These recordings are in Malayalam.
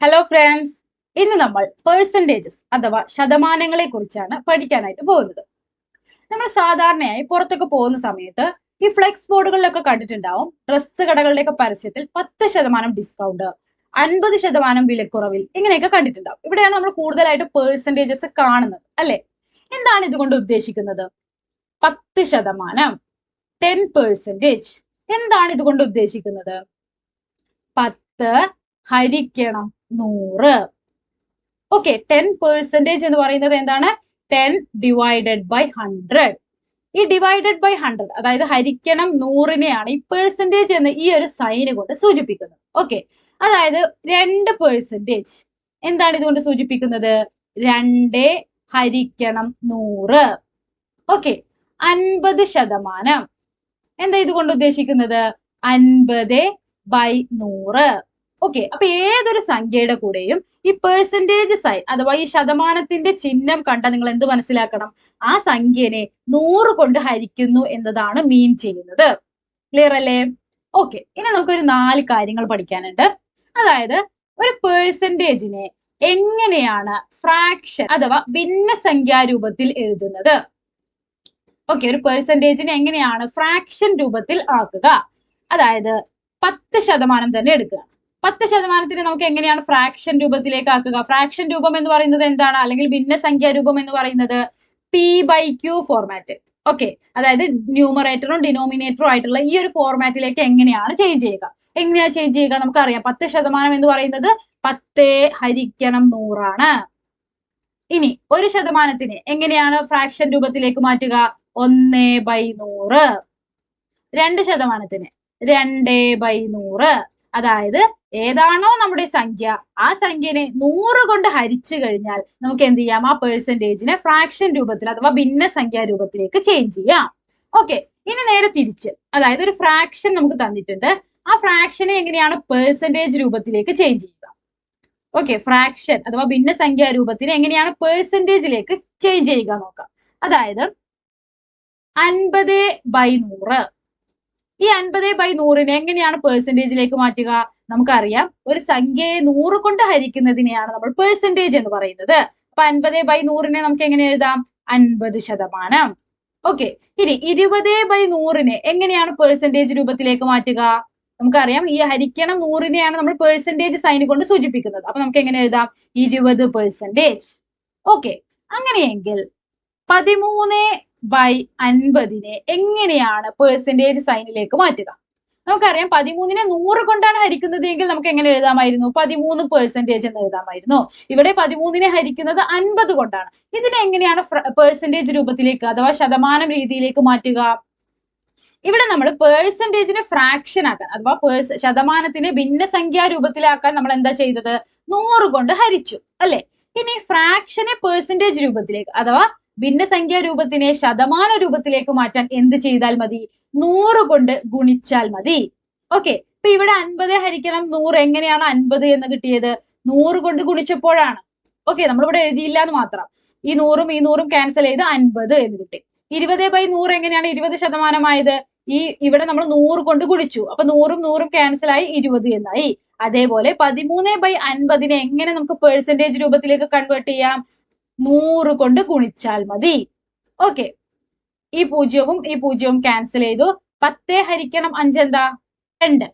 ഹലോ ഫ്രണ്ട്സ്, ഇന്ന് നമ്മൾ പെർസെൻറ്റേജസ് അഥവാ ശതമാനങ്ങളെ കുറിച്ചാണ് പഠിക്കാനായിട്ട് പോകുന്നത്. നമ്മൾ സാധാരണയായി പുറത്തൊക്കെ പോകുന്ന സമയത്ത് ഈ ഫ്ലെക്സ് ബോർഡുകളിലൊക്കെ കണ്ടിട്ടുണ്ടാവും, ഡ്രസ്സ് കടകളുടെയൊക്കെ പരസ്യത്തിൽ 10% ഡിസ്കൗണ്ട്, 50% വിലക്കുറവിൽ, ഇങ്ങനെയൊക്കെ കണ്ടിട്ടുണ്ടാവും. ഇവിടെയാണ് നമ്മൾ കൂടുതലായിട്ട് പെർസെൻറ്റേജസ് കാണുന്നത്, അല്ലെ? എന്താണ് ഇതുകൊണ്ട് ഉദ്ദേശിക്കുന്നത്? 10%, 10%. എന്താണ് ഇതുകൊണ്ട് ഉദ്ദേശിക്കുന്നത്? 10 ഹരിക്കണം 100. ഓക്കെ, 10% എന്ന് പറയുന്നത് എന്താണ്? 10 ഡിവൈഡഡ് ബൈ 100. ഈ ഡിവൈഡഡ് ബൈ 100, അതായത് ഹരിക്കണം 100നെയാണ് ഈ പെർസെൻറ്റേജ് എന്ന് ഈ ഒരു സൈന് കൊണ്ട് സൂചിപ്പിക്കുന്നത്. ഓക്കെ, അതായത് 2%. എന്താണ് ഇതുകൊണ്ട് സൂചിപ്പിക്കുന്നത്? 2 ഹരിക്കണം 100. ഓക്കെ, 50%. എന്താ ഇതുകൊണ്ട് ഉദ്ദേശിക്കുന്നത്? 50 ബൈ 100. ഓക്കെ, അപ്പൊ ഏതൊരു സംഖ്യയുടെ കൂടെയും ഈ പെർസെൻറ്റേജ് സൈൻ അഥവാ ഈ ശതമാനത്തിന്റെ ചിഹ്നം കണ്ട നിങ്ങൾ എന്ത് മനസ്സിലാക്കണം? ആ സംഖ്യനെ 100 കൊണ്ട് ഹരിക്കുന്നു എന്നതാണ് മീൻ ചെയ്യുന്നത്. ക്ലിയർ അല്ലേ? ഓക്കെ, ഇനി നമുക്കൊരു 4 കാര്യങ്ങൾ പഠിക്കാനുണ്ട്. അതായത് ഒരു പെർസെൻറ്റേജിനെ എങ്ങനെയാണ് ഫ്രാക്ഷൻ അഥവാ ഭിന്നസംഖ്യാരൂപത്തിൽ എഴുതുന്നത്? ഓക്കെ, ഒരു പെർസെൻറ്റേജിനെ എങ്ങനെയാണ് ഫ്രാക്ഷൻ രൂപത്തിൽ ആക്കുക? അതായത് 10% തന്നെ എടുക്കുക. 10%നെ നമുക്ക് എങ്ങനെയാണ് ഫ്രാക്ഷൻ രൂപത്തിലേക്ക് ആക്കുക? ഫ്രാക്ഷൻ രൂപം എന്ന് പറയുന്നത് എന്താണ്? അല്ലെങ്കിൽ ഭിന്നസംഖ്യാ രൂപം എന്ന് പറയുന്നത് P/Q ഫോർമാറ്റ്. ഓക്കെ, അതായത് ന്യൂമറേറ്ററും ഡിനോമിനേറ്ററും ആയിട്ടുള്ള ഈ ഒരു ഫോർമാറ്റിലേക്ക് എങ്ങനെയാണ് ചേഞ്ച് ചെയ്യുക? എങ്ങനെയാ ചേഞ്ച് ചെയ്യുക? നമുക്കറിയാം 10% എന്ന് പറയുന്നത് 10 ഹരിക്കണം 100 ആണ്. ഇനി 1%നെ എങ്ങനെയാണ് ഫ്രാക്ഷൻ രൂപത്തിലേക്ക് മാറ്റുക? 1/100. 2%ന് 2/100. അതായത് ഏതാണോ നമ്മുടെ സംഖ്യ, ആ സംഖ്യനെ 100 കൊണ്ട് ഹരിച്ചു കഴിഞ്ഞാൽ നമുക്ക് എന്ത് ചെയ്യാം? ആ പെർസെൻറ്റേജിനെ ഫ്രാക്ഷൻ രൂപത്തിൽ അഥവാ ഭിന്നസംഖ്യാ രൂപത്തിലേക്ക് ചേഞ്ച് ചെയ്യാം. ഓക്കെ, ഇനി നേരെ തിരിച്ച്, അതായത് ഒരു ഫ്രാക്ഷൻ നമുക്ക് തന്നിട്ടുണ്ട്, ആ ഫ്രാക്ഷനെ എങ്ങനെയാണ് പെർസെൻറ്റേജ് രൂപത്തിലേക്ക് ചേഞ്ച് ചെയ്യുക? ഓക്കെ, ഫ്രാക്ഷൻ അഥവാ ഭിന്നസംഖ്യാ രൂപത്തിന് എങ്ങനെയാണ് പെർസെൻറ്റേജിലേക്ക് ചേഞ്ച് ചെയ്യുക നോക്കാം. അതായത് 50/100. ഈ 50/100നെ എങ്ങനെയാണ് പെർസെൻറ്റേജിലേക്ക് മാറ്റുക? നമുക്കറിയാം, ഒരു സംഖ്യയെ 100 കൊണ്ട് ഹരിക്കുന്നതിനെയാണ് നമ്മൾ പെർസെൻറ്റേജ് എന്ന് പറയുന്നത്. അപ്പൊ 50/100നെ നമുക്ക് എങ്ങനെ എഴുതാം? 50%. ഓക്കെ, ഇനി 20/100നെ എങ്ങനെയാണ് പെർസെൻറ്റേജ് രൂപത്തിലേക്ക് മാറ്റുക? നമുക്കറിയാം, ഈ ഹരിക്കണം 100നെയാണ് നമ്മൾ പെർസെൻറ്റേജ് സൈൻ കൊണ്ട് സൂചിപ്പിക്കുന്നത്. അപ്പൊ നമുക്ക് എങ്ങനെ എഴുതാം? 20%. ഓക്കെ, അങ്ങനെയെങ്കിൽ 13/50നെ എങ്ങനെയാണ് പെർസെൻറ്റേജ് സൈനിലേക്ക് മാറ്റുക? നമുക്കറിയാം, 13നെ 100 കൊണ്ടാണ് ഹരിക്കുന്നത് എങ്കിൽ നമുക്ക് എങ്ങനെ എഴുതാമായിരുന്നു? 13% എന്ന് എഴുതാമായിരുന്നു. ഇവിടെ 13നെ ഹരിക്കുന്നത് 50 കൊണ്ടാണ്. ഇതിനെ എങ്ങനെയാണ് പെർസെൻറ്റേജ് രൂപത്തിലേക്ക് അഥവാ ശതമാനം രീതിയിലേക്ക് മാറ്റുക? ഇവിടെ നമ്മൾ പെർസെൻറ്റേജിനെ ഫ്രാക്ഷൻ ആക്കാൻ അഥവാ ശതമാനത്തിനെ ഭിന്നസംഖ്യാ രൂപത്തിലാക്കാൻ നമ്മൾ എന്താ ചെയ്തത്? 100 കൊണ്ട് ഹരിച്ചു, അല്ലെ? ഇനി ഫ്രാക്ഷനെ പെർസെൻറ്റേജ് രൂപത്തിലേക്ക് അഥവാ ഭിന്നസംഖ്യാ രൂപത്തിനെ ശതമാന രൂപത്തിലേക്ക് മാറ്റാൻ എന്ത് ചെയ്താൽ മതി? 100 കൊണ്ട് ഗുണിച്ചാൽ മതി. ഓക്കെ, ഇപ്പൊ ഇവിടെ 50 ഹരിക്കണം 100 എങ്ങനെയാണ് 50 എന്ന് കിട്ടിയത്? 100 കൊണ്ട് ഗുണിച്ചപ്പോഴാണ്. ഓക്കെ, നമ്മളിവിടെ എഴുതിയില്ല എന്ന് മാത്രം. ഈ 100ഉം ഈ 100ഉം ക്യാൻസൽ ചെയ്ത് 50 എന്ന് കിട്ടി. 20/100 എങ്ങനെയാണ് 20% ഇവിടെ നമ്മൾ 100 കൊണ്ട് ഗുണിച്ചു. അപ്പൊ 100ഉം 100ഉം ക്യാൻസൽ ആയി 20 എന്നായി. അതേപോലെ 13/50നെ എങ്ങനെ നമുക്ക് പെർസെൻറ്റേജ് രൂപത്തിലേക്ക് കൺവേർട്ട് ചെയ്യാം? 100 കൊണ്ട് ഗുണിച്ചാൽ മതി. ഓക്കെ, ഈ 0ഉം ഈ 0ഉം ക്യാൻസൽ ചെയ്തു. 10 ഹരിക്കണം 5 എന്താ? 2.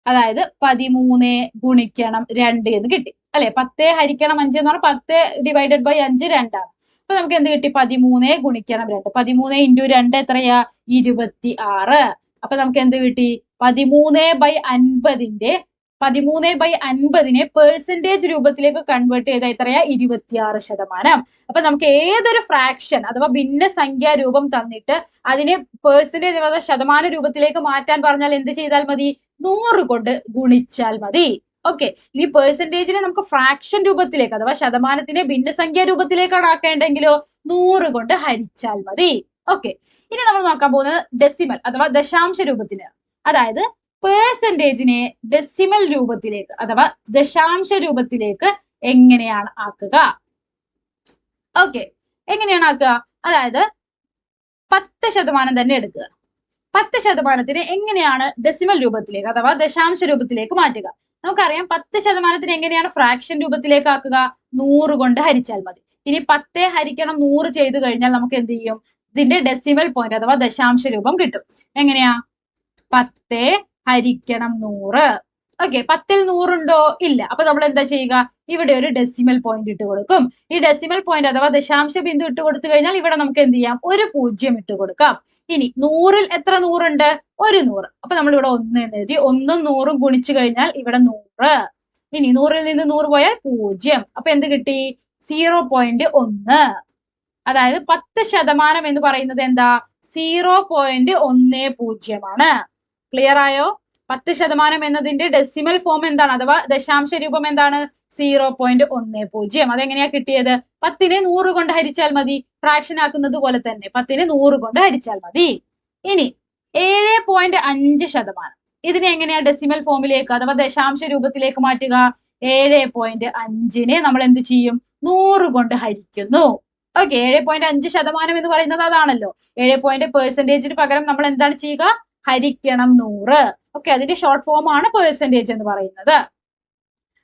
അതായത് 13 ഗുണിക്കണം 2 എന്ന് കിട്ടി, അല്ലെ? 10 ഹരിക്കണം 5 എന്ന് പറഞ്ഞാൽ 10 ഡിവൈഡഡ് ബൈ 5 2 ആണ്. അപ്പൊ നമുക്ക് എന്ത് കിട്ടി? 13 ഗുണിക്കണം 2. 13 ഇൻറ്റു 2 എത്രയാ? 26. അപ്പൊ നമുക്ക് എന്ത് കിട്ടി? 13/50നെ പെർസെൻറ്റേജ് രൂപത്തിലേക്ക് കൺവേർട്ട് ചെയ്ത എത്രയാ? 26%. അപ്പൊ നമുക്ക് ഏതൊരു ഫ്രാക്ഷൻ അഥവാ ഭിന്നസംഖ്യാ രൂപം തന്നിട്ട് അതിനെ പെർസെൻറ്റേജ് അഥവാ ശതമാന രൂപത്തിലേക്ക് മാറ്റാൻ പറഞ്ഞാൽ എന്ത് ചെയ്താൽ മതി? 100 കൊണ്ട് ഗുണിച്ചാൽ മതി. ഓക്കെ, ഇനി പെർസെൻറ്റേജിനെ നമുക്ക് ഫ്രാക്ഷൻ രൂപത്തിലേക്ക് അഥവാ ശതമാനത്തിനെ ഭിന്നസംഖ്യാ രൂപത്തിലേക്കാണ് ആക്കേണ്ടെങ്കിലോ 100 കൊണ്ട് ഹരിച്ചാൽ മതി. ഓക്കെ, ഇനി നമ്മൾ നോക്കാൻ പോകുന്നത് ഡെസിമൽ അഥവാ ദശാംശ രൂപത്തിന്. അതായത് പെർസെൻറ്റേജിനെ ഡെസിമൽ രൂപത്തിലേക്ക് അഥവാ ദശാംശ രൂപത്തിലേക്ക് എങ്ങനെയാണ് ആക്കുക? ഓക്കെ, എങ്ങനെയാണ് ആക്കുക? അതായത് 10% തന്നെ എടുക്കുക. 10% എങ്ങനെയാണ് ഡെസിമൽ രൂപത്തിലേക്ക് അഥവാ ദശാംശ രൂപത്തിലേക്ക് മാറ്റുക? നമുക്കറിയാം 10% എങ്ങനെയാണ് ഫ്രാക്ഷൻ രൂപത്തിലേക്ക് ആക്കുക? 100 കൊണ്ട് ഹരിച്ചാൽ മതി. ഇനി 10 ഹരിക്കണം 100 ചെയ്തു കഴിഞ്ഞാൽ നമുക്ക് എന്ത് ചെയ്യും? ഇതിന്റെ ഡെസിമൽ പോയിന്റ് അഥവാ ദശാംശ രൂപം കിട്ടും. എങ്ങനെയാ? 10 ഹരിക്കണം 100. ഓക്കെ, 10ൽ 100 ഉണ്ടോ? ഇല്ല. അപ്പൊ നമ്മൾ എന്താ ചെയ്യുക? ഇവിടെ ഒരു ഡെസിമൽ പോയിന്റ് ഇട്ട് കൊടുക്കും. ഈ ഡെസിമൽ പോയിന്റ് അഥവാ ദശാംശ ബിന്ദു ഇട്ട് കൊടുത്തു കഴിഞ്ഞാൽ ഇവിടെ നമുക്ക് എന്ത് ചെയ്യാം? ഒരു 0 ഇട്ട് കൊടുക്കാം. ഇനി 100ൽ എത്ര 100 ഉണ്ട്? ഒരു 100. അപ്പൊ നമ്മൾ ഇവിടെ 1 എന്ന് എഴുതി. 1ഉം 100ഉം ഗുണിച്ചു കഴിഞ്ഞാൽ ഇവിടെ 100. ഇനി 100ൽ നിന്ന് 100 പോയാൽ 0. അപ്പൊ എന്ത് കിട്ടി? 0.1. അതായത് 10% എന്ന് പറയുന്നത് എന്താ? 0.10 ആണ്. ക്ലിയർ ആയോ? 10% എന്നതിന്റെ ഡെസിമൽ ഫോം എന്താണ് അഥവാ ദശാംശ രൂപം എന്താണ്? 0.10. അതെങ്ങനെയാ കിട്ടിയത്? 10നെ 100 കൊണ്ട് ഹരിച്ചാൽ മതി. ഫ്രാക്ഷൻ ആക്കുന്നത് പോലെ തന്നെ 10നെ 100 കൊണ്ട് ഹരിച്ചാൽ മതി. ഇനി 7.5%. ഇതിനെ എങ്ങനെയാ ഡെസിമൽ ഫോമിലേക്ക് അഥവാ ദശാംശ രൂപത്തിലേക്ക് മാറ്റുക? 7.5നെ നമ്മൾ എന്ത് ചെയ്യും? 100 കൊണ്ട് ഹരിക്കുന്നു. ഓക്കെ, 7.5% എന്ന് പറയുന്നത് അതാണല്ലോ. 7% പകരം നമ്മൾ എന്താണ് ചെയ്യുക? ഹരിക്കണം 100. ഓക്കെ, അതിന്റെ ഷോർട്ട് ഫോം ആണ് പെർസെന്റേജ് എന്ന് പറയുന്നത്.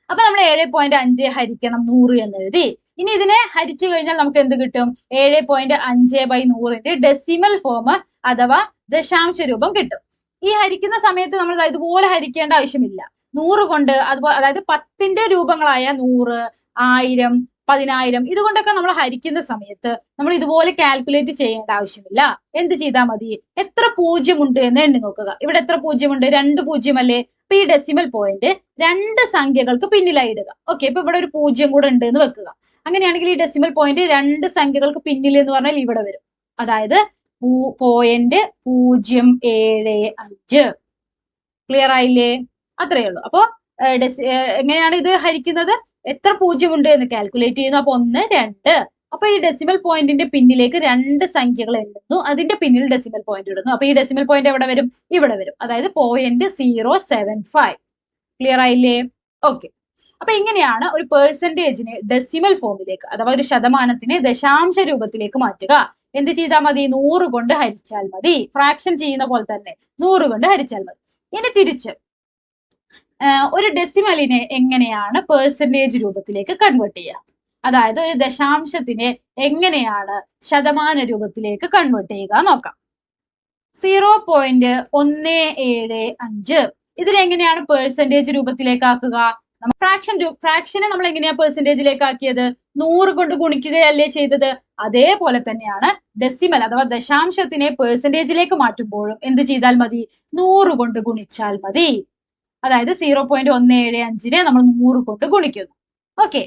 അപ്പൊ നമ്മൾ 7.5 ഹരിക്കണം 100 എന്ന് എഴുതി. ഇനി ഇതിനെ ഹരിച്ചു കഴിഞ്ഞാൽ നമുക്ക് എന്ത് കിട്ടും? 7.5/100ന്റെ ഡെസിമൽ ഫോം അഥവാ ദശാംശ രൂപം കിട്ടും. ഈ ഹരിക്കുന്ന സമയത്ത് നമ്മൾ ഇതുപോലെ ഹരിക്കേണ്ട ആവശ്യമില്ല. 100 കൊണ്ട് അതുപോലെ, അതായത് 10ന്റെ രൂപങ്ങളായ 100, 1000, 10,000 ഇതുകൊണ്ടൊക്കെ നമ്മൾ ഹരിക്കുന്ന സമയത്ത് നമ്മൾ ഇതുപോലെ കാൽക്കുലേറ്റ് ചെയ്യേണ്ട ആവശ്യമില്ല. എന്ത് ചെയ്താൽ മതി? എത്ര 0 ഉണ്ട് എന്ന് എണ്ണി നോക്കുക. ഇവിടെ എത്ര 0 ഉണ്ട്? 2 0 അല്ലേ? അപ്പൊ ഈ ഡെസിമൽ പോയിന്റ് 2 സംഖ്യകൾക്ക് പിന്നിലായി ഇടുക. ഓക്കെ, ഇപ്പൊ ഇവിടെ ഒരു 0 കൂടെ ഉണ്ട് എന്ന് വെക്കുക. അങ്ങനെയാണെങ്കിൽ ഈ ഡെസിമൽ പോയിന്റ് 2 സംഖ്യകൾക്ക് പിന്നിൽ എന്ന് പറഞ്ഞാൽ ഇവിടെ വരും. അതായത് 0.075. ക്ലിയർ ആയില്ലേ? അത്രയേ ഉള്ളൂ. അപ്പൊ എങ്ങനെയാണ് ഇത് ഹരിക്കുന്നത്? എത്ര 0 ഉണ്ട് എന്ന് കാൽക്കുലേറ്റ് ചെയ്യുന്നു. അപ്പൊ 1, 2. അപ്പൊ ഈ ഡെസിമൽ പോയിന്റിന്റെ പിന്നിലേക്ക് 2 സംഖ്യകൾ എഴുതുന്നു. അതിന്റെ പിന്നിൽ ഡെസിമൽ പോയിന്റ് ഇടുന്നു. അപ്പൊ ഈ ഡെസിമൽ പോയിന്റ് എവിടെ വരും? ഇവിടെ വരും. അതായത് 0.075. ക്ലിയർ ആയില്ലേ? ഓക്കെ, അപ്പൊ ഇങ്ങനെയാണ് ഒരു പെർസെന്റേജിനെ ഡെസിമൽ ഫോമിലേക്ക് അഥവാ ഒരു ശതമാനത്തിനെ ദശാംശ രൂപത്തിലേക്ക് മാറ്റുക. എന്ത് ചെയ്താൽ മതി? 100 കൊണ്ട് ഹരിച്ചാൽ മതി. ഫ്രാക്ഷൻ ചെയ്യുന്ന പോലെ തന്നെ 100 കൊണ്ട് ഹരിച്ചാൽ മതി. ഇനി തിരിച്ച് ഒരു ഡെസിമലിനെ എങ്ങനെയാണ് പെർസെന്റേജ് രൂപത്തിലേക്ക് കൺവേർട്ട് ചെയ്യുക? അതായത് ഒരു ദശാംശത്തിനെ എങ്ങനെയാണ് ശതമാന രൂപത്തിലേക്ക് കൺവേർട്ട് ചെയ്യുക നോക്കാം. 0.175 ഇതിനെങ്ങനെയാണ് പെർസെന്റേജ് രൂപത്തിലേക്ക് ആക്കുക? ഫ്രാക്ഷനെ നമ്മൾ എങ്ങനെയാ പെർസെന്റേജിലേക്ക് ആക്കിയത്? 100 കൊണ്ട് ഗുണിക്കുകയല്ലേ ചെയ്തത്? അതേപോലെ തന്നെയാണ് ഡെസിമൽ അഥവാ ദശാംശത്തിനെ പെർസെന്റേജിലേക്ക് മാറ്റുമ്പോഴും എന്ത് ചെയ്താൽ മതി? 100 കൊണ്ട് ഗുണിച്ചാൽ മതി. അതായത് 0.175നെ നമ്മൾ 100 കൊണ്ട് ഗുണിക്കുന്നു. ഓക്കെ,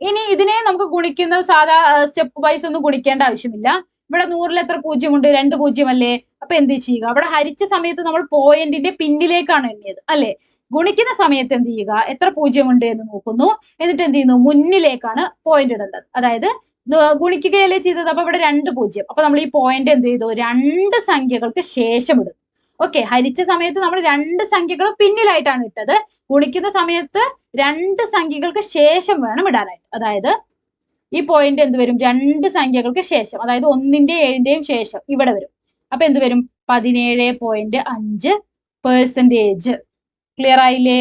ഇനി ഇതിനെ നമുക്ക് ഗുണിക്കുന്നത് സാധാ സ്റ്റെപ്പ് വൈസ് ഒന്നും ഗുണിക്കേണ്ട ആവശ്യമില്ല. ഇവിടെ 100ൽ എത്ര 0 ഉണ്ട്? 2 0 അല്ലേ? അപ്പൊ എന്ത് ചെയ്യുക? അവിടെ ഹരിച്ച സമയത്ത് നമ്മൾ പോയിന്റിന്റെ പിന്നിലേക്കാണ് എണ്ണിയത് അല്ലെ? ഗുണിക്കുന്ന സമയത്ത് എന്ത് ചെയ്യുക? എത്ര 0 ഉണ്ട് എന്ന് നോക്കുന്നു. എന്നിട്ട് എന്ത് ചെയ്യുന്നു? മുന്നിലേക്കാണ് പോയിന്റ് ഇടേണ്ടത്. അതായത് ഗുണിക്കുകയല്ലേ ചെയ്തത്? അപ്പൊ ഇവിടെ 2 0. അപ്പൊ നമ്മൾ ഈ പോയിന്റ് എന്ത് ചെയ്തു? 2 സംഖ്യകൾക്ക് ശേഷം ഇടും. ഓക്കെ, ഹരിച്ച സമയത്ത് നമ്മൾ 2 സംഖ്യകൾ പിന്നിലായിട്ടാണ് ഇട്ടത്. ഗുണിക്കുന്ന സമയത്ത് 2 സംഖ്യകൾക്ക് ശേഷം വേണം ഇടാനായിട്ട്. അതായത് ഈ പോയിന്റ് എന്ത് വരും? 2 സംഖ്യകൾക്ക് ശേഷം, അതായത് 1ന്റെയും 7ന്റെയും ശേഷം ഇവിടെ വരും. അപ്പൊ എന്ത് വരും? 17.5%. ക്ലിയർ ആയില്ലേ?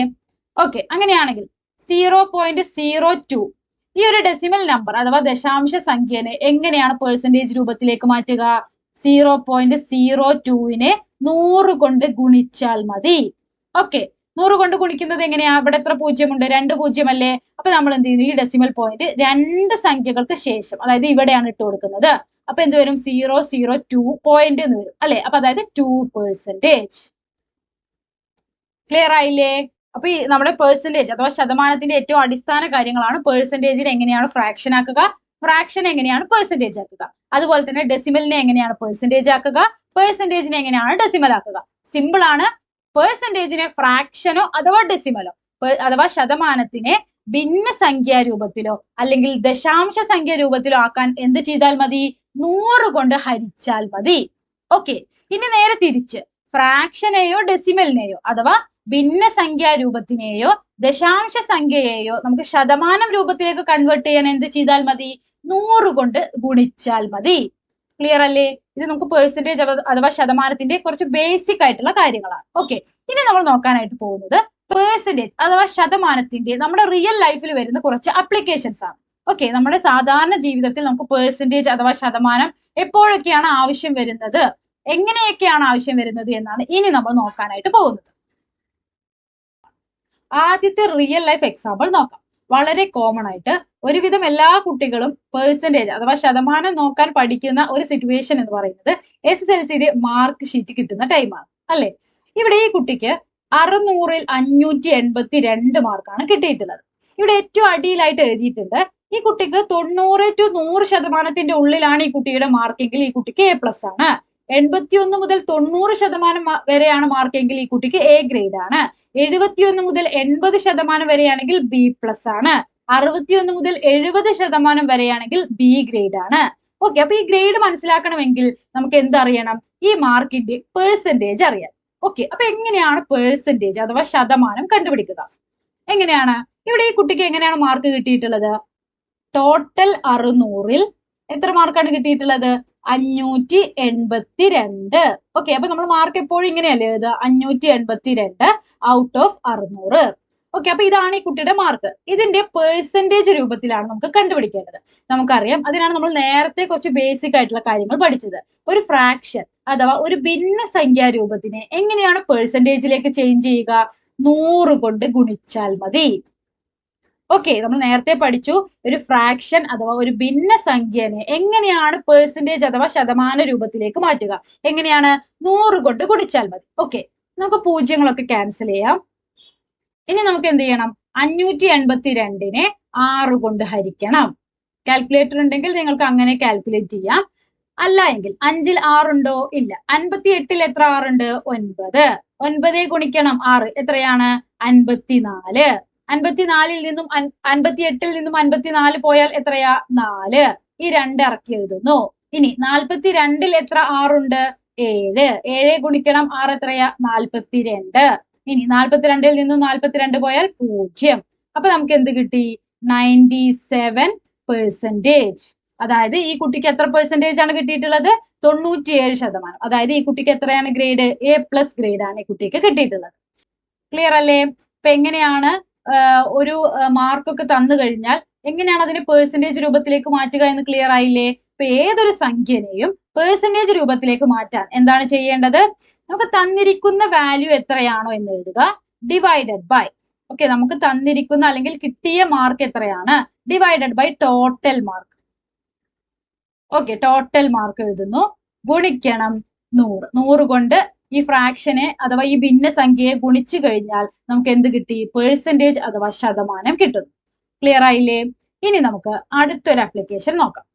ഓക്കെ, അങ്ങനെയാണെങ്കിൽ 0.02 ഈ ഒരു ഡെസിമൽ നമ്പർ അഥവാ ദശാംശ സംഖ്യനെ എങ്ങനെയാണ് പെർസെന്റേജ് രൂപത്തിലേക്ക് മാറ്റുക? 0.02നെ 100 കൊണ്ട് ഗുണിച്ചാൽ മതി. ഓക്കെ, 100 കൊണ്ട് ഗുണിക്കുന്നത് എങ്ങനെയാ? ഇവിടെ എത്ര 0 ഉണ്ട്? 2 0 അല്ലേ? അപ്പൊ നമ്മൾ എന്ത് ചെയ്യുന്നു? ഈ ഡെസിമൽ പോയിന്റ് 2 സംഖ്യകൾക്ക് ശേഷം, അതായത് ഇവിടെയാണ് ഇട്ട് കൊടുക്കുന്നത്. അപ്പൊ എന്ത് വരും? 0.02 പോയിന്റ് എന്ന് വരും അല്ലെ? അപ്പൊ അതായത് 2%. ക്ലിയർ ആയില്ലേ? അപ്പൊ ഈ നമ്മുടെ പെർസെന്റേജ് അഥവാ ശതമാനത്തിന്റെ ഏറ്റവും അടിസ്ഥാന കാര്യങ്ങളാണ് പെർസെന്റേജിനെ എങ്ങനെയാണ് ഫ്രാക്ഷൻ ആക്കുക, ഫ്രാക്ഷൻ എങ്ങനെയാണ് പെർസെന്റേജ് ആക്കുക, അതുപോലെ തന്നെ ഡെസിമലിനെ എങ്ങനെയാണ് പെർസെന്റേജ് ആക്കുക, പെർസെന്റേജിനെ എങ്ങനെയാണ് ഡെസിമൽ ആക്കുക. സിമ്പിൾ ആണ്. പെർസെന്റേജിനെ ഫ്രാക്ഷനോ അഥവാ ഡെസിമലോ അഥവാ ശതമാനത്തിനെ ഭിന്നസംഖ്യാ രൂപത്തിലോ അല്ലെങ്കിൽ ദശാംശ സംഖ്യ രൂപത്തിലോ ആക്കാൻ എന്ത് ചെയ്താൽ മതി? 100 കൊണ്ട് ഹരിച്ചാൽ മതി. ഓക്കെ, ഇനി നേരെ തിരിച്ച് ഫ്രാക്ഷനെയോ ഡെസിമലിനെയോ അഥവാ ഭിന്നസംഖ്യാ രൂപത്തിനെയോ ദശാംശ സംഖ്യയെയോ നമുക്ക് ശതമാനം രൂപത്തിലേക്ക് കൺവേർട്ട് ചെയ്യാൻ എന്ത് ചെയ്താൽ മതി? 100 കൊണ്ട് ഗുണിച്ചാൽ മതി. ക്ലിയർ അല്ലേ? ഇത് നമുക്ക് പെർസെന്റേജ് അഥവാ ശതമാനത്തിന്റെ കുറച്ച് ബേസിക് ആയിട്ടുള്ള കാര്യങ്ങളാണ്. ഓക്കെ, ഇനി നമ്മൾ നോക്കാനായിട്ട് പോകുന്നത് പെർസെന്റേജ് അഥവാ ശതമാനത്തിന്റെ നമ്മുടെ റിയൽ ലൈഫിൽ വരുന്ന കുറച്ച് അപ്ലിക്കേഷൻസ് ആണ്. ഓക്കെ, നമ്മുടെ സാധാരണ ജീവിതത്തിൽ നമുക്ക് പെർസെന്റേജ് അഥവാ ശതമാനം എപ്പോഴൊക്കെയാണ് ആവശ്യം വരുന്നത്, എങ്ങനെയൊക്കെയാണ് ആവശ്യം വരുന്നത് എന്നാണ് ഇനി നമ്മൾ നോക്കാനായിട്ട് പോകുന്നത്. ആദ്യത്തെ റിയൽ ലൈഫ് എക്സാമ്പിൾ നോക്കാം. വളരെ കോമൺ ആയിട്ട് ഒരുവിധം എല്ലാ കുട്ടികളും പെർസെന്റേജ് അഥവാ ശതമാനം നോക്കാൻ പഠിക്കുന്ന ഒരു സിറ്റുവേഷൻ എന്ന് പറയുന്നത് SSLCയുടെ മാർക്ക് ഷീറ്റ് കിട്ടുന്ന ടൈമാണ് അല്ലെ? ഇവിടെ ഈ കുട്ടിക്ക് 600-ൽ 582 മാർക്കാണ് കിട്ടിയിട്ടുള്ളത്. ഇവിടെ ഏറ്റവും അടിയിലായിട്ട് എഴുതിയിട്ടുണ്ട് ഈ കുട്ടിക്ക് 90 to 100% ഉള്ളിലാണ് ഈ കുട്ടിയുടെ മാർക്കെങ്കിൽ ഈ കുട്ടിക്ക് A+ ആണ്. 81 മുതൽ 90% വരെയാണ് മാർക്കെങ്കിൽ ഈ കുട്ടിക്ക് A ഗ്രേഡ് ആണ്. 71 മുതൽ 80% വരെയാണെങ്കിൽ B+ ആണ്. 61 മുതൽ 70% വരെയാണെങ്കിൽ B ഗ്രേഡ് ആണ്. ഓക്കെ, അപ്പൊ ഈ ഗ്രേഡ് മനസ്സിലാക്കണമെങ്കിൽ നമുക്ക് എന്തറിയണം? ഈ മാർക്കിന്റെ പെർസെന്റേജ് അറിയാം. ഓക്കെ, അപ്പൊ എങ്ങനെയാണ് പെർസെന്റേജ് അഥവാ ശതമാനം കണ്ടുപിടിക്കുക? എങ്ങനെയാണ്? ഇവിടെ ഈ കുട്ടിക്ക് എങ്ങനെയാണ് മാർക്ക് കിട്ടിയിട്ടുള്ളത്? ടോട്ടൽ 600-ൽ എത്ര മാർക്കാണ് കിട്ടിയിട്ടുള്ളത്? 582. ഓക്കെ, അപ്പൊ നമ്മൾ മാർക്ക് എപ്പോഴും ഇങ്ങനെയല്ലേ എഴുതുക? 582 ഔട്ട് ഓഫ് 600. ഓക്കെ, അപ്പൊ ഇതാണ് ഈ കുട്ടിയുടെ മാർക്ക്. ഇതിന്റെ പെർസെന്റേജ് രൂപത്തിലാണ് നമുക്ക് കണ്ടുപിടിക്കേണ്ടത്. നമുക്കറിയാം, അതിനാണ് നമ്മൾ നേരത്തെ കുറച്ച് ബേസിക് ആയിട്ടുള്ള കാര്യങ്ങൾ പഠിച്ചത്. ഒരു ഫ്രാക്ഷൻ അഥവാ ഒരു ഭിന്നസംഖ്യാ രൂപത്തിനെ എങ്ങനെയാണ് പെർസെന്റേജിലേക്ക് ചേഞ്ച് ചെയ്യുക? 100 കൊണ്ട് ഗുണിച്ചാൽ മതി. ഓക്കെ, നമ്മൾ നേരത്തെ പഠിച്ചു ഒരു ഫ്രാക്ഷൻ അഥവാ ഒരു ഭിന്നസംഖ്യനെ എങ്ങനെയാണ് പെർസെന്റേജ് അഥവാ ശതമാന രൂപത്തിലേക്ക് മാറ്റുക? എങ്ങനെയാണ്? 100 കൊണ്ട് ഗുണിച്ചാൽ മതി. ഓക്കെ, നമുക്ക് പൂജ്യങ്ങളൊക്കെ ക്യാൻസൽ ചെയ്യാം. ഇനി നമുക്ക് എന്ത് ചെയ്യണം? 582-നെ 6 കൊണ്ട് ഹരിക്കണം. കാൽക്കുലേറ്റർ ഉണ്ടെങ്കിൽ നിങ്ങൾക്ക് അങ്ങനെ കാൽക്കുലേറ്റ് ചെയ്യാം. അല്ല എങ്കിൽ 5-ൽ 6 ഉണ്ടോ? ഇല്ല. 58-ൽ എത്ര 6 ഉണ്ട്? 9. 9 ഗുണിക്കണം 6 എത്രയാണ്? 54. 54-ൽ നിന്നും 58-ൽ നിന്നും 54 പോയാൽ എത്രയാ? 4. ഈ 2 ഇറക്കി എഴുതുന്നു. ഇനി 42-ൽ എത്ര 6 ഉണ്ട്? 7. 7 ഗുണിക്കണം 6 എത്രയാ? 42. ഇനി 42-ൽ നിന്നും 42 പോയാൽ 0. അപ്പൊ നമുക്ക് എന്ത് കിട്ടി? 97%. അതായത് ഈ കുട്ടിക്ക് എത്ര പെർസെന്റേജ് ആണ് കിട്ടിയിട്ടുള്ളത്? 97%. അതായത് ഈ കുട്ടിക്ക് എത്രയാണ് ഗ്രേഡ്? A+ ഗ്രേഡ് ആണ് ഈ കുട്ടിക്ക് കിട്ടിയിട്ടുള്ളത്. ക്ലിയർ അല്ലേ? ഇപ്പൊ എങ്ങനെയാണ് ഒരു മാർക്കൊക്കെ തന്നു കഴിഞ്ഞാൽ എങ്ങനെയാണ് അതിനെ പെർസെന്റേജ് രൂപത്തിലേക്ക് മാറ്റുക എന്ന് ക്ലിയർ ആയില്ലേ? ഇപ്പൊ ഏതൊരു സംഖ്യനെയും പെർസെന്റേജ് രൂപത്തിലേക്ക് മാറ്റാൻ എന്താണ് ചെയ്യേണ്ടത്? നമുക്ക് തന്നിരിക്കുന്ന വാല്യൂ എത്രയാണോ എന്ന് എഴുതുക, ഡിവൈഡഡ് ബൈ. ഓക്കെ, നമുക്ക് തന്നിരിക്കുന്ന അല്ലെങ്കിൽ കിട്ടിയ മാർക്ക് എത്രയാണ്? Divided by total mark. Okay, total mark എഴുതുന്നു. ഗുണിക്കണം 100. 100 കൊണ്ട് ഈ ഫ്രാക്ഷനെ അഥവാ ഈ ഭിന്നസംഖ്യയെ ഗുണിച്ചു കഴിഞ്ഞാൽ നമുക്ക് എന്ത് കിട്ടി? പെർസെന്റേജ് അഥവാ ശതമാനം കിട്ടുന്നു. ക്ലിയർ ആയില്ലേ? ഇനി നമുക്ക് അടുത്തൊരു ആപ്ലിക്കേഷൻ നോക്കാം.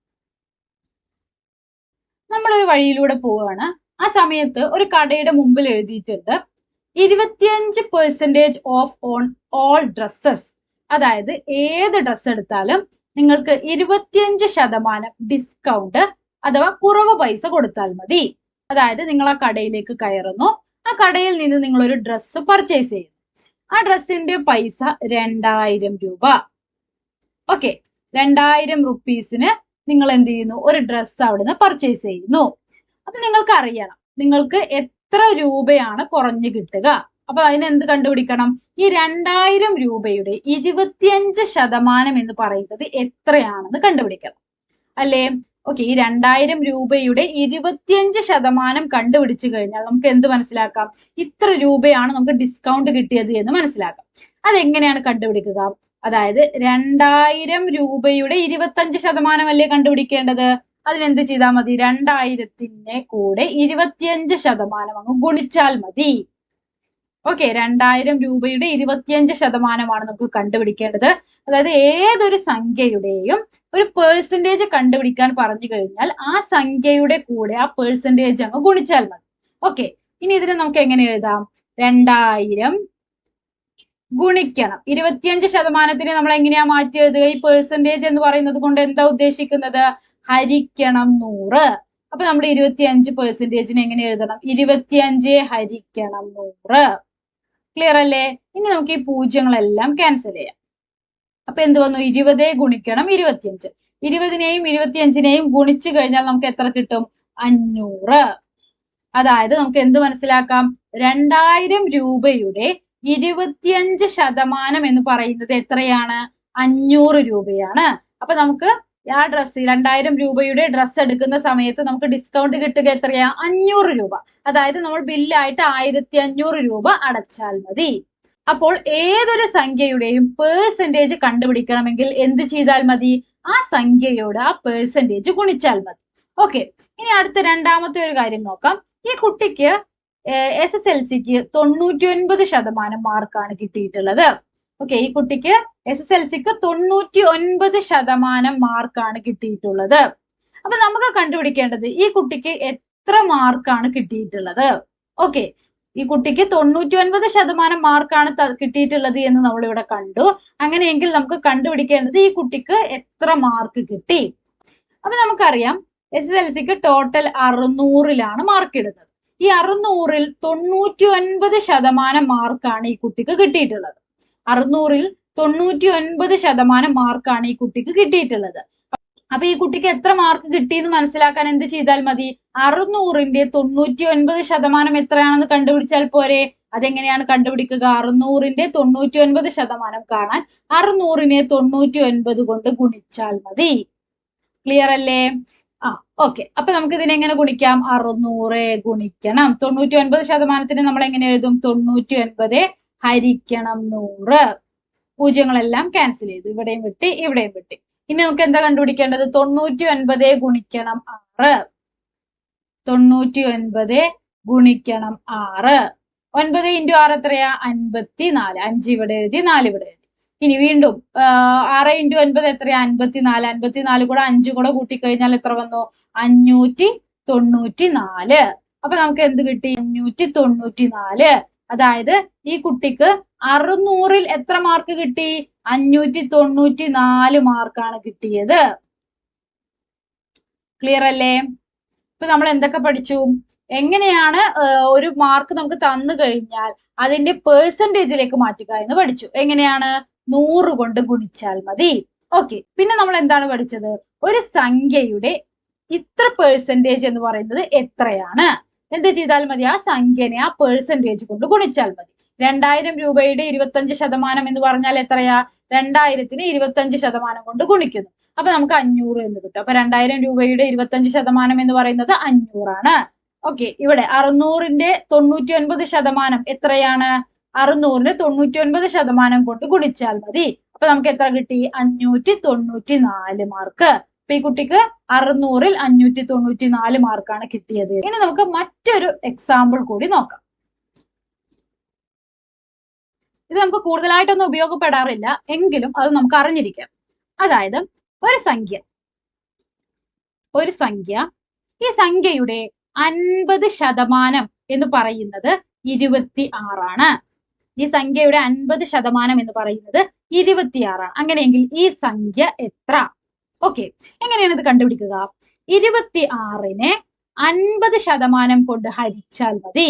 നമ്മളൊരു വഴിയിലൂടെ പോവുകയാണ്. ആ സമയത്ത് ഒരു കടയുടെ മുമ്പിൽ എഴുതിയിട്ടുണ്ട് 25% ഓഫ് ഓൺ ഓൾ ഡ്രസ്സസ്. അതായത് ഏത് ഡ്രസ്സ് എടുത്താലും നിങ്ങൾക്ക് 25% ഡിസ്കൗണ്ട് അഥവാ കുറവ് പൈസ കൊടുത്താൽ മതി. അതായത് നിങ്ങൾ ആ കടയിലേക്ക് കയറുന്നു, ആ കടയിൽ നിന്ന് നിങ്ങൾ ഒരു ഡ്രസ്സ് പർച്ചേസ് ചെയ്യുന്നു. ആ ഡ്രസ്സിന്റെ പൈസ 2000 രൂപ. ഓക്കെ, 2000 റുപ്പീസിന് നിങ്ങൾ എന്ത് ചെയ്യുന്നു? ഒരു ഡ്രസ്സ് അവിടുന്ന് പർച്ചേസ് ചെയ്യുന്നു. അപ്പൊ നിങ്ങൾക്ക് അറിയണം നിങ്ങൾക്ക് എത്ര രൂപയാണ് കുറഞ്ഞു കിട്ടുക. അപ്പൊ അതിന് എന്ത് കണ്ടുപിടിക്കണം? ഈ 2000 രൂപയുടെ 25% എന്ന് പറയുന്നത് എത്രയാണെന്ന് കണ്ടുപിടിക്കണം അല്ലേ? ഓക്കെ, ഈ 2000 രൂപയുടെ 25% കണ്ടുപിടിച്ചു കഴിഞ്ഞാൽ നമുക്ക് എന്ത് മനസ്സിലാക്കാം? ഇത്ര രൂപയാണ് നമുക്ക് ഡിസ്കൗണ്ട് കിട്ടിയത് എന്ന് മനസ്സിലാക്കാം. അതെങ്ങനെയാണ് കണ്ടുപിടിക്കുക? അതായത് 2000 രൂപയുടെ 25% അല്ലേ കണ്ടുപിടിക്കേണ്ടത്? അതിനെന്ത് ചെയ്താൽ മതി? 2000-ന്റെ കൂടെ 25% അങ്ങ് ഗുണിച്ചാൽ മതി. ഓക്കെ, 2000 രൂപയുടെ 25% നമുക്ക് കണ്ടുപിടിക്കേണ്ടത്. അതായത് ഏതൊരു സംഖ്യയുടെയും ഒരു പെർസെന്റേജ് കണ്ടുപിടിക്കാൻ പറഞ്ഞു കഴിഞ്ഞാൽ ആ സംഖ്യയുടെ കൂടെ ആ പെർസെന്റേജ് അങ്ങ് ഗുണിച്ചാൽ മതി. ഓക്കെ, ഇനി ഇതിനെ നമുക്ക് എങ്ങനെ എഴുതാം? 2000 ഗുണിക്കണം 25%-നെ നമ്മൾ എങ്ങനെയാ മാറ്റി എഴുതുക? ഈ പെർസെന്റേജ് എന്ന് പറയുന്നത് കൊണ്ട് എന്താ ഉദ്ദേശിക്കുന്നത്? ഹരിക്കണം 100. അപ്പൊ നമ്മൾ 25%-നെ എങ്ങനെ എഴുതണം? 25 ഹരിക്കണം 100. ക്ലിയർ അല്ലേ? ഇനി നമുക്ക് ഈ പൂജ്യങ്ങളെല്ലാം ക്യാൻസൽ ചെയ്യാം. അപ്പൊ എന്ത് വന്നു? 20 ഗുണിക്കണം 25. 20-നെയും 25-നെയും ഗുണിച്ചു കഴിഞ്ഞാൽ നമുക്ക് എത്ര കിട്ടും? 500. അതായത് നമുക്ക് എന്ത് മനസ്സിലാക്കാം? 2000 രൂപയുടെ 25% എന്ന് പറയുന്നത് എത്രയാണ്? 500 രൂപയാണ്. അപ്പൊ നമുക്ക് ആ ഡ്രസ്സ് 2000 രൂപയുടെ ഡ്രസ്സ് എടുക്കുന്ന സമയത്ത് നമുക്ക് ഡിസ്കൗണ്ട് കിട്ടുക എത്രയാ? 500 രൂപ. അതായത് നമ്മൾ ബില്ലായിട്ട് 1500 രൂപ അടച്ചാൽ മതി. അപ്പോൾ ഏതൊരു സംഖ്യയുടെയും പേഴ്സൻറ്റേജ് കണ്ടുപിടിക്കണമെങ്കിൽ എന്ത് ചെയ്താൽ മതി? ആ സംഖ്യയോട് ആ പേഴ്സൻറ്റേജ് ഗുണിച്ചാൽ മതി. ഓക്കെ, ഇനി അടുത്ത രണ്ടാമത്തെ ഒരു കാര്യം നോക്കാം. ഈ കുട്ടിക്ക് SSLCക്ക് 99% മാർക്കാണ് കിട്ടിയിട്ടുള്ളത്. ഓക്കെ, ഈ കുട്ടിക്ക് SSLCക്ക് 99% മാർക്കാണ് കിട്ടിയിട്ടുള്ളത്. അപ്പൊ നമുക്ക് കണ്ടുപിടിക്കേണ്ടത് ഈ കുട്ടിക്ക് എത്ര മാർക്കാണ് കിട്ടിയിട്ടുള്ളത്. ഓക്കെ, ഈ കുട്ടിക്ക് 99% മാർക്കാണ് കിട്ടിയിട്ടുള്ളത് എന്ന് നമ്മൾ ഇവിടെ കണ്ടു. അങ്ങനെയെങ്കിൽ നമുക്ക് കണ്ടുപിടിക്കേണ്ടത് ഈ കുട്ടിക്ക് എത്ര മാർക്ക് കിട്ടി. അപ്പൊ നമുക്കറിയാം SSLCക്ക് ടോട്ടൽ 600ലാണ് മാർക്ക് ഇടുന്നത്. ഈ 600ൽ 99% മാർക്കാണ് ഈ കുട്ടിക്ക് കിട്ടിയിട്ടുള്ളത്. 600ൽ 99% മാർക്കാണ് ഈ കുട്ടിക്ക് കിട്ടിയിട്ടുള്ളത്. അപ്പൊ ഈ കുട്ടിക്ക് എത്ര മാർക്ക് കിട്ടിയെന്ന് മനസ്സിലാക്കാൻ എന്ത് ചെയ്താൽ മതി? 600ന്റെ 99% എത്രയാണെന്ന് കണ്ടുപിടിച്ചാൽ പോരെ? അതെങ്ങനെയാണ് കണ്ടുപിടിക്കുക? 600ന്റെ 99% കാണാൻ 600നെ 99 കൊണ്ട് ഗുണിച്ചാൽ മതി. ക്ലിയർ അല്ലേ? ഓക്കെ, അപ്പൊ നമുക്ക് ഇതിനെങ്ങനെ ഗുണിക്കാം? 600 ഗുണിക്കണം 99%. നമ്മൾ എങ്ങനെ എഴുതും? 99 ഹരിക്കണം 100. പൂജ്യങ്ങളെല്ലാം ക്യാൻസൽ ചെയ്തു, ഇവിടെയും വിട്ട് ഇവിടെയും വിട്ട്. ഇനി നമുക്ക് എന്താ കണ്ടുപിടിക്കേണ്ടത്? 99 ഗുണിക്കണം 6. 99 ഗുണിക്കണം 6. 9 × 6 എത്രയാ? 54. 5 ഇവിടെ എഴുതി, 4 ഇവിടെ എഴുതി. ഇനി വീണ്ടും 6 × 9 എത്രയാ? 54. 54 കൂടെ 5 കൂടെ കൂട്ടിക്കഴിഞ്ഞാൽ എത്ര വന്നു? 594. അപ്പൊ നമുക്ക് എന്ത് കിട്ടി? 594. അതായത് ഈ കുട്ടിക്ക് 600ൽ എത്ര മാർക്ക് കിട്ടി? 594 മാർക്കാണ് കിട്ടിയത്. ക്ലിയർ അല്ലേ? ഇപ്പൊ നമ്മൾ എന്തൊക്കെ പഠിച്ചു? എങ്ങനെയാണ് ഒരു മാർക്ക് നമുക്ക് തന്നു കഴിഞ്ഞാൽ അതിന്റെ പേഴ്സൻറ്റേജിലേക്ക് മാറ്റുക എന്ന് പഠിച്ചു. എങ്ങനെയാണ്? 100 കൊണ്ട് ഗുണിച്ചാൽ മതി. ഓക്കെ, പിന്നെ നമ്മൾ എന്താണ് പഠിച്ചത്? ഒരു സംഖ്യയുടെ ഇത്ര പേഴ്സൻറ്റേജ് എന്ന് പറയുന്നത് എത്രയാണ്? എന്ത് ചെയ്താൽ മതി? ആ സംഖ്യനെ ആ പേഴ്സൻറ്റേജ് കൊണ്ട് ഗുണിച്ചാൽ മതി. 2000 രൂപയുടെ 25% എന്ന് പറഞ്ഞാൽ എത്രയാ? 2000ത്തിന് 25% കൊണ്ട് ഗുണിക്കുന്നു. അപ്പൊ നമുക്ക് 500 എന്ന് കിട്ടും. അപ്പൊ 2000 രൂപയുടെ 25% എന്ന് പറയുന്നത് 500 ആണ്. ഓക്കെ, ഇവിടെ 600ന്റെ 99% എത്രയാണ്? 600ന് 99% കൊണ്ട് ഗുണിച്ചാൽ മതി. അപ്പൊ നമുക്ക് എത്ര കിട്ടി? 594 മാർക്ക്. അപ്പൊ ഈ കുട്ടിക്ക് 600ൽ 594 മാർക്കാണ് കിട്ടിയത്. ഇനി നമുക്ക് മറ്റൊരു എക്സാമ്പിൾ കൂടി നോക്കാം. ഇത് നമുക്ക് കൂടുതലായിട്ടൊന്നും ഉപയോഗപ്പെടാറില്ല, എങ്കിലും അത് നമുക്ക് അറിഞ്ഞിരിക്കാം. അതായത് ഒരു സംഖ്യ ഈ സംഖ്യയുടെ 50% എന്ന് പറയുന്നത് 26 ആണ്. ഈ സംഖ്യയുടെ 50% എന്ന് പറയുന്നത് 26 ആണ്. അങ്ങനെയെങ്കിൽ ഈ സംഖ്യ എത്ര? ഓക്കെ, എങ്ങനെയാണ് ഇത് കണ്ടുപിടിക്കുക? 26നെ 50% കൊണ്ട് ഹരിച്ചാൽ മതി.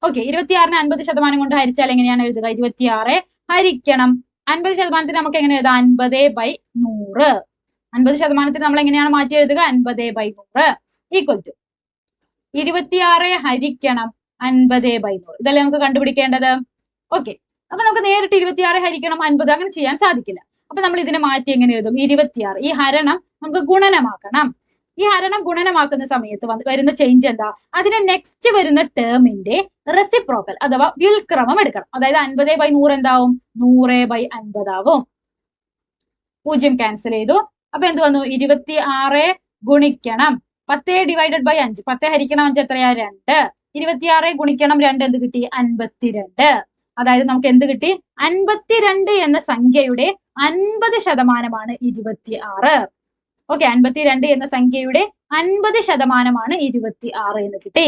ഓക്കെ, 26നെ 50% കൊണ്ട് ഹരിച്ചാൽ എങ്ങനെയാണ് എഴുതുക? 26 ഹരിക്കണം 50%. നമുക്ക് എങ്ങനെ എഴുതാം? 50/100. 50% നമ്മൾ എങ്ങനെയാണ് മാറ്റി എഴുതുക? 50/100 ഈക്വൽ ടു 26 ഹരിക്കണം 50/100. ഇതല്ലേ നമുക്ക് കണ്ടുപിടിക്കേണ്ടത്. ഓക്കെ, അപ്പൊ നമുക്ക് നേരിട്ട് 26 ഹരിക്കണം 50 അങ്ങനെ ചെയ്യാൻ സാധിക്കില്ല. അപ്പൊ നമ്മൾ ഇതിനെ മാറ്റി എങ്ങനെ എഴുതും? 26. ഈ ഹരണം നമുക്ക് ഗുണനമാക്കണം. ഈ ഹരണം ഗുണനമാക്കുന്ന സമയത്ത് വരുന്ന ചേഞ്ച് എന്താ? അതിന് നെക്സ്റ്റ് വരുന്ന ടേമിന്റെ റെസിപ്രോക്കൽ അഥവാ വ്യുൽക്രമം എടുക്കണം. അതായത് 50/100 എന്താവും? 100/50 ആവും. 0 ക്യാൻസൽ ചെയ്തു. അപ്പൊ എന്ത് വന്നു? 26 ഗുണിക്കണം 10/5. 10 ഹരിക്കണം 5 എത്രയാ? 2. 26 ഗുണിക്കണം 2 എന്ത് കിട്ടി? 52. അതായത് നമുക്ക് എന്ത് കിട്ടി? 52 എന്ന സംഖ്യയുടെ 50%മാണ് 26. ഓക്കെ, 52 എന്ന സംഖ്യയുടെ 50%മാണ് 26 എന്ന് കിട്ടി.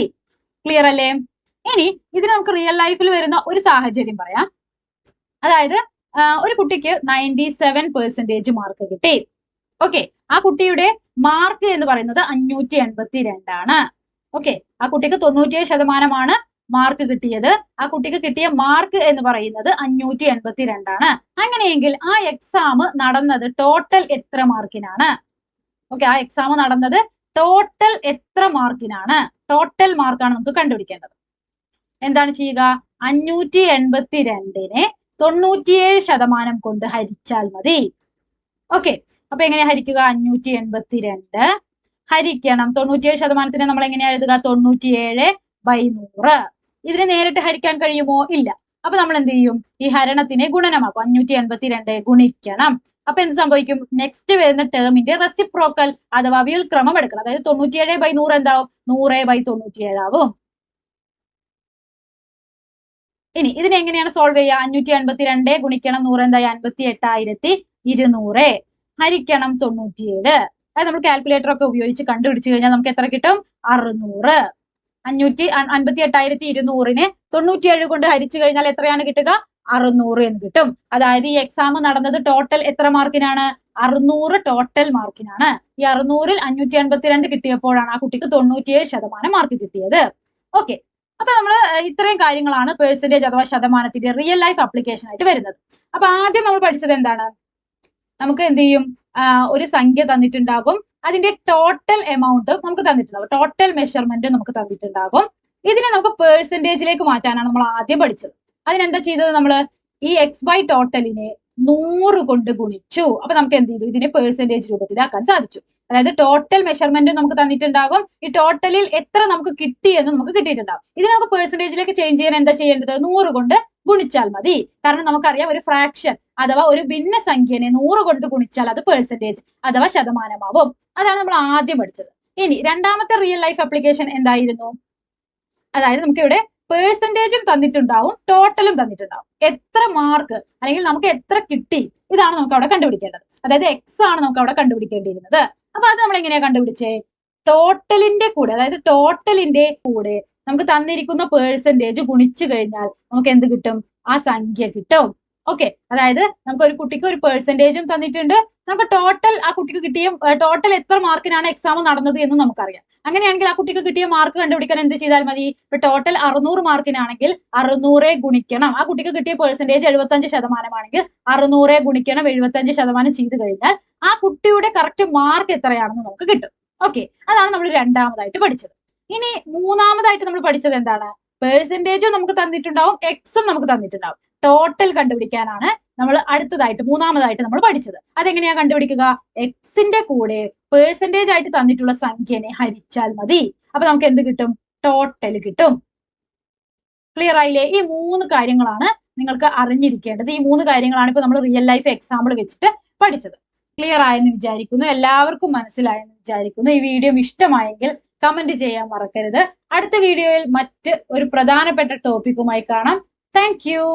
ക്ലിയർ അല്ലേ? ഇനി ഇതിന് നമുക്ക് റിയൽ ലൈഫിൽ വരുന്ന ഒരു സാഹചര്യം പറയാം. അതായത് ഒരു കുട്ടിക്ക് 97% മാർക്ക് കിട്ടി. ഓക്കെ, ആ കുട്ടിയുടെ മാർക്ക് എന്ന് പറയുന്നത് 582 ആണ്. ഓക്കെ, ആ കുട്ടിക്ക് 97% മാർക്ക് കിട്ടിയത്. ആ കുട്ടിക്ക് കിട്ടിയ മാർക്ക് എന്ന് പറയുന്നത് 582 ആണ്. അങ്ങനെയെങ്കിൽ ആ എക്സാം നടന്നത് ടോട്ടൽ എത്ര മാർക്കിനാണ്? ഓക്കെ, ആ എക്സാം നടന്നത് ടോട്ടൽ എത്ര മാർക്കിനാണ്, ടോട്ടൽ മാർക്കാണ് നമുക്ക് കണ്ടുപിടിക്കേണ്ടത്. എന്താണ് ചെയ്യുക, 582നെ 97% കൊണ്ട് ഹരിച്ചാൽ മതി. ഓക്കെ, അപ്പൊ എങ്ങനെയാ ഹരിക്കുക, 582 ഹരിക്കണം 97%. നമ്മൾ എങ്ങനെയാ എഴുതുക, 97/100. ഇതിനെ നേരിട്ട് ഹരിക്കാൻ കഴിയുമോ, ഇല്ല. അപ്പൊ നമ്മൾ എന്ത് ചെയ്യും, ഈ ഹരണത്തിനെ ഗുണനമാക്കും. 582 ഗുണിക്കണം. അപ്പൊ എന്ത് സംഭവിക്കും, നെക്സ്റ്റ് വരുന്ന ടേമിന്റെ റെസിപ്രോക്കൽ അഥവാ വ്യുൽക്രമം എടുക്കണം. അതായത് 97/100 എന്താവും, 100/97 ആവും. ഇനി ഇതിനെ എങ്ങനെയാണ് സോൾവ് ചെയ്യുക, 582 ഗുണിക്കണം 100 എന്തായി, 58,200 ഹരിക്കണം 97. അത് നമ്മൾ കാൽക്കുലേറ്റർ ഒക്കെ ഉപയോഗിച്ച് കണ്ടുപിടിച്ചു കഴിഞ്ഞാൽ നമുക്ക് എത്ര കിട്ടും, 600. 58,200നെ 97 കൊണ്ട് ഹരിച്ചു കഴിഞ്ഞാൽ എത്രയാണ് കിട്ടുക, 600 എന്ന് കിട്ടും. അതായത് ഈ എക്സാം നടന്നത് ടോട്ടൽ എത്ര മാർക്കിനാണ്, 600 ടോട്ടൽ മാർക്കിനാണ്. ഈ 600ൽ 582 കിട്ടിയപ്പോഴാണ് ആ കുട്ടിക്ക് 97% മാർക്ക് കിട്ടിയത്. ഓക്കെ, അപ്പൊ നമ്മൾ ഇത്രയും കാര്യങ്ങളാണ് പെർസെന്റേജ് അഥവാ ശതമാനത്തിന്റെ റിയൽ ലൈഫ് അപ്ലിക്കേഷൻ ആയിട്ട് വരുന്നത്. അപ്പൊ ആദ്യം നമ്മൾ പഠിച്ചത് എന്താണ്, നമുക്ക് എന്ത് ചെയ്യും, ഒരു സംഖ്യ തന്നിട്ടുണ്ടാകും, അതിന്റെ ടോട്ടൽ എമൗണ്ട് നമുക്ക് തന്നിട്ടുണ്ടാകും, ടോട്ടൽ മെഷർമെന്റ് നമുക്ക് തന്നിട്ടുണ്ടാകും. ഇതിനെ നമുക്ക് പെർസെന്റേജിലേക്ക് മാറ്റാനാണ് നമ്മൾ ആദ്യം പഠിച്ചത്. അതിനെന്താ ചെയ്തത്, നമ്മൾ ഈ XY ടോട്ടലിനെ 100 കൊണ്ട് ഗുണിച്ചു. അപ്പൊ നമുക്ക് എന്ത് ചെയ്തു, ഇതിനെ പെർസെന്റേജ് രൂപത്തിലാക്കാൻ സാധിച്ചു. അതായത് ടോട്ടൽ മെഷർമെന്റ് നമുക്ക് തന്നിട്ടുണ്ടാകും, ഈ ടോട്ടലിൽ എത്ര നമുക്ക് കിട്ടി എന്ന് നമുക്ക് കിട്ടിയിട്ടുണ്ടാകും. ഇത് നമുക്ക് പെർസെന്റേജിലേക്ക് ചേഞ്ച് ചെയ്യാൻ എന്താ ചെയ്യേണ്ടത്, 100 കൊണ്ട് ഗുണിച്ചാൽ മതി. കാരണം നമുക്കറിയാം ഒരു ഫ്രാക്ഷൻ അഥവാ ഒരു ഭിന്ന സംഖ്യനെ 100 കൊണ്ട് ഗുണിച്ചാൽ അത് പെർസെന്റേജ് അഥവാ ശതമാനമാവും. അതാണ് നമ്മൾ ആദ്യം പഠിച്ചത്. ഇനി രണ്ടാമത്തെ റിയൽ ലൈഫ് അപ്ലിക്കേഷൻ എന്തായിരുന്നു, അതായത് നമുക്ക് ഇവിടെ പെർസെന്റേജും തന്നിട്ടുണ്ടാവും, ടോട്ടലും തന്നിട്ടുണ്ടാവും. എത്ര മാർക്ക് അല്ലെങ്കിൽ നമുക്ക് എത്ര കിട്ടി, ഇതാണ് നമുക്ക് അവിടെ കണ്ടുപിടിക്കേണ്ടത്. അതായത് എക്സ് ആണ് നമുക്ക് അവിടെ കണ്ടുപിടിക്കേണ്ടിയിരുന്നത്. അപ്പൊ അത് നമ്മൾ എങ്ങനെയാ കണ്ടുപിടിച്ചേ, ടോട്ടലിന്റെ കൂടെ, അതായത് ടോട്ടലിന്റെ കൂടെ നമുക്ക് തന്നിരിക്കുന്ന പെർസെന്റേജ് ഗുണിച്ചു കഴിഞ്ഞാൽ നമുക്ക് എന്ത് കിട്ടും, ആ സംഖ്യ കിട്ടും. ഓക്കെ, അതായത് നമുക്ക് ഒരു കുട്ടിക്ക് ഒരു പെർസെന്റേജും തന്നിട്ടുണ്ട്, നമുക്ക് ടോട്ടൽ ആ കുട്ടിക്ക് കിട്ടിയ ടോട്ടൽ എത്ര മാർക്കിനാണ് എക്സാം നടന്നത് എന്ന് നമുക്കറിയാം. അങ്ങനെയാണെങ്കിൽ ആ കുട്ടിക്ക് കിട്ടിയ മാർക്ക് കണ്ടുപിടിക്കാൻ എന്ത് ചെയ്താൽ മതി, ഇപ്പൊ ടോട്ടൽ 600 മാർക്കിനാണെങ്കിൽ 600 ഗുണിക്കണം, ആ കുട്ടിക്ക് കിട്ടിയ പെർസെന്റേജ് 75% ആണെങ്കിൽ 600 ഗുണിക്കണം 75% ചെയ്ത് കഴിഞ്ഞാൽ ആ കുട്ടിയുടെ കറക്റ്റ് മാർക്ക് എത്രയാണെന്ന് നമുക്ക് കിട്ടും. ഓക്കെ, അതാണ് നമ്മൾ രണ്ടാമതായിട്ട് പഠിച്ചത്. ഇനി മൂന്നാമതായിട്ട് നമ്മൾ പഠിച്ചത് എന്താണ്, പെർസെന്റേജും നമുക്ക് തന്നിട്ടുണ്ടാവും, എക്സും നമുക്ക് തന്നിട്ടുണ്ടാവും. ടോട്ടൽ കണ്ടുപിടിക്കാനാണ് നമ്മൾ അടുത്തതായിട്ട് മൂന്നാമതായിട്ട് നമ്മൾ പഠിച്ചത്. അതെങ്ങനെയാ കണ്ടുപിടിക്കുക, എക്സിന്റെ കൂടെ പെർസെന്റേജ് ആയിട്ട് തന്നിട്ടുള്ള സംഖ്യനെ ഹരിച്ചാൽ മതി. അപ്പൊ നമുക്ക് എന്ത് കിട്ടും, ടോട്ടൽ കിട്ടും. ക്ലിയർ ആയില്ലേ? ഈ 3 കാര്യങ്ങളാണ് നിങ്ങൾക്ക് അറിഞ്ഞിരിക്കേണ്ടത്. ഈ 3 കാര്യങ്ങളാണ് ഇപ്പൊ നമ്മൾ റിയൽ ലൈഫ് എക്സാമ്പിൾ വെച്ചിട്ട് പഠിച്ചത്. ക്ലിയർ ആയെന്ന് വിചാരിക്കുന്നു, എല്ലാവർക്കും മനസ്സിലായെന്ന് വിചാരിക്കുന്നു. ഈ വീഡിയോ ഇഷ്ടമായെങ്കിൽ കമന്റ് ചെയ്യാൻ മറക്കരുത്. അടുത്ത വീഡിയോയിൽ മറ്റ് ഒരു പ്രധാനപ്പെട്ട ടോപ്പിക്കുമായി കാണാം. Thank you.